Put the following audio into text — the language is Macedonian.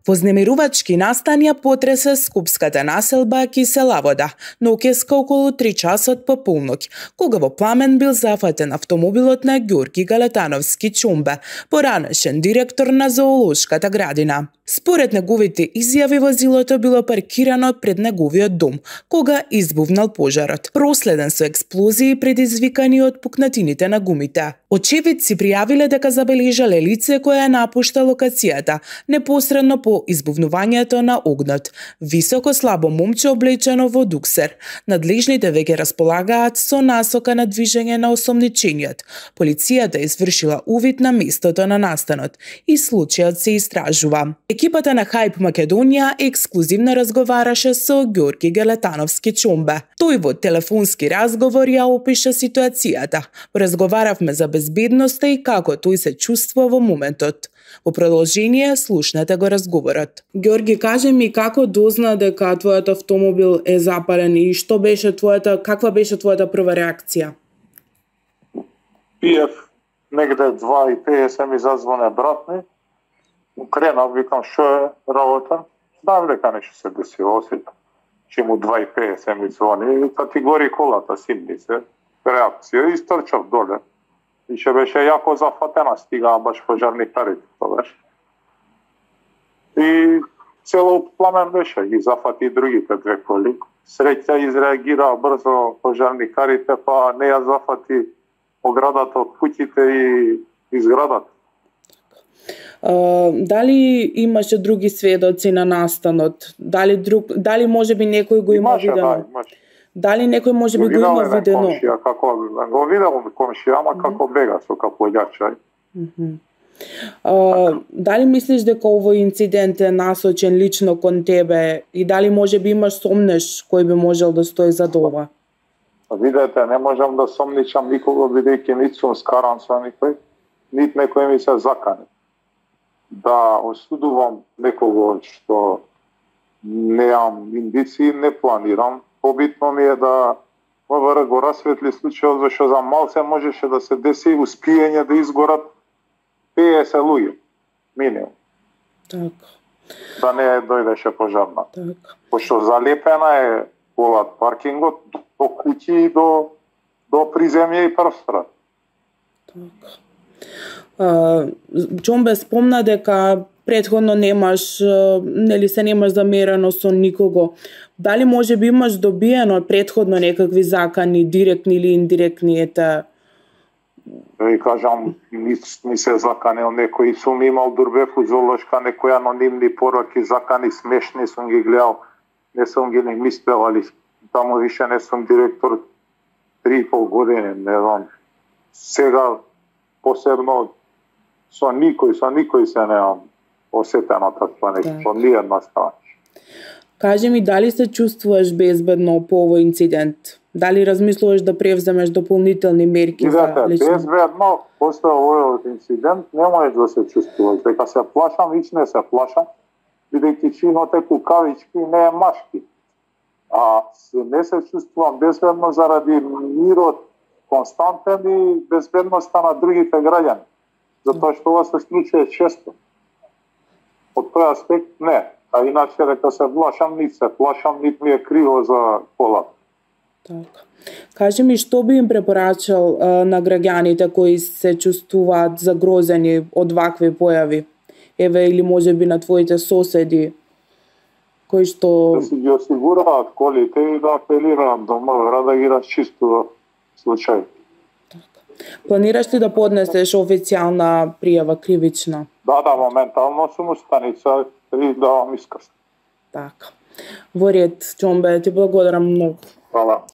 Вознемирувачки настанија потресе скупската населба Киселавода, ноќеска околу 3 часот по полноќ, кога во пламен бил зафатен автомобилот на Ѓорги Галетановски Чумбе, поранешен директор на зоолошката градина. Според неговите изјави, возилото било паркирано пред неговиот дом, кога избувнал пожарот, проследен со експлозии предизвикани од пукнатините на гумите. Очевидци пријавиле дека забележале лице кое напушта локацијата непосредно по избувнувањето на огнот. Високо слабо момче облечено во дуксер. Надлежните веќе располагаат со насока на движење на осомничениот. Полицијата извршила увид на местото на настанот и случајот се истражува. Екипата на Хајп Македонија ексклузивно разговараше со Ѓорги Галетановски Чумбе. Тој во телефонски разговор ја опиша ситуацијата. Разговаравме за безбедноста и како тој се чувствува во моментот. Во продолжение слушнете го разговорот. Ѓорги, кажи ми како дозна дека твојот автомобил е запален и каква беше твојата прва реакција? Пиев негде 2:50 ми зазвоне брат ми. Кренав, викам што е работа. Знам дека нешто се десило, осетам. Че му 2:50 ми звони и ти гори колата, симни се. Реакција, истрчав доле. И ше беше јако зафатена, стигаа баш пожарникарите, беше. И цело пламен беше, ги зафати другите две коли. Среќа изреагира брзо пожарникарите, па не ја зафати оградата од куќите и зградата. Дали имаше други сведоци на настанот? Дали можеби некој го има видено? Да, имаше. Дали некој можеби го има видено? Го видел комшија, ама како бега со капоѓачај. Дали мислиш дека овој инцидент е насочен лично кон тебе и дали можеби имаш сомнеш кој би можел да стои зад ова? Видете, не можам да сомничам никого, бидејќи нит сум скаран со никој, нит некој ми се закани. Да осудувам некого што неам индиции, не планирам. Побитно ми е да МВР го расветли случајот, зашто за малце можеше да се деси успиење да изгорат 50 луѓе. Минимум. Така. Да не дојдеше пожарна. Така. Пошто залепена е пола паркингот до куќи и до приземје и прв спрат. Така. Чомбе спомна дека претходно немаш замерено со никого. Дали можеби имаш добиено претходно некакви закани, директни или индиректни, И кажам, ни се заканел некој, сум имал Дурбев зоолошка, некои анонимни пораки, закани смешни сум ги гледал, не сум ги не мислел, али таму више не сум директор 3,5 години, не знам. Сега посебно со никој се неам осетена таква нешто, ни една страна. Кажи ми, дали се чувствуваш безбедно по овој инцидент? Дали размислуваш да превземеш дополнителни мерки за лично? Безбедно, после овој инцидент не можеш да се чувствуваш. Дека се плашам, вич не се плашам, бидејќи чинот е кукавички, не е машки. А не се чувствувам безбедно заради мирот константен и безбедноста на другите граѓани. Затоа што ова се случува често. Од тој аспект не. А иначе дека се плашам, нит ми е криво за колата. Така. Кажи ми, што би им препорачал на граѓаните кои се чувствуваат загрозени од вакви појави? Или можеби на твоите соседи кои што... Да си ги осигураат колите и да апелираат до МВР да ги расчистува случај. Планираш ли да поднесеш официјална пријава кривична? Да, моментално сум у станица и давам исказ. Така. Во ред, Чомбе, ти благодарам многу. Хвала.